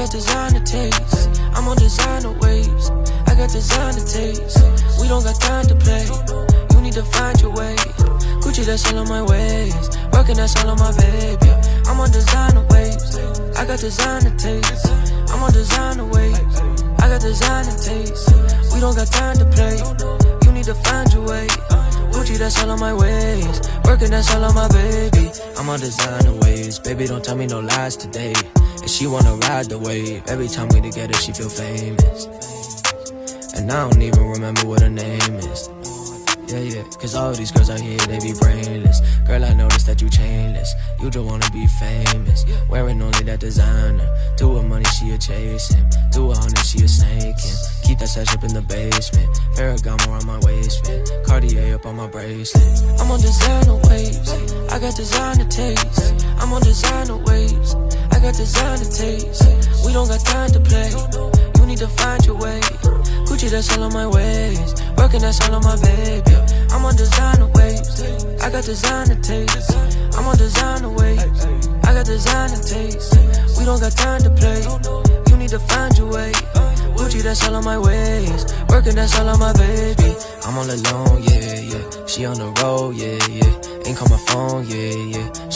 got designer taste. I'm on designer waves. I got designer taste. We don't got time to play. You need to find your way. Gucci, that's all on my ways. Working, that's all on my baby. I'm on designer waves. I got designer taste. I'm on designer waves. I got designer taste. We don't got time to play. You need to find your way. Gucci, that's all on my ways. Working, that's all on my baby. I'm on designer waves. Baby, don't tell me no lies today. And she wanna ride the wave. Every time we together, she feel famous. And I don't even remember what her name is. Yeah, cause all these girls out here, they be brainless. Girl, I noticed that you chainless. You don't wanna be famous. Wearing only that designer. Do her money, she a chasing. Do a honey, she a snaking. Keep that sash up in the basement. Ferragamo on my waistband. Cartier up on my bracelet. I'm on designer waves. I got designer taste. I'm on designer waves. I got designer taste. We don't got time to play. You need to find your way. Gucci, that's all on my ways. Working, that's all on my baby. I'm on designer waves. I got designer taste. I'm on designer waves. I got designer taste. We don't got time to play. You need to find your way. Gucci, that's all on my ways. Working, that's all on my baby. I'm all alone, yeah. She on the road, yeah. Ain't call my phone, yeah.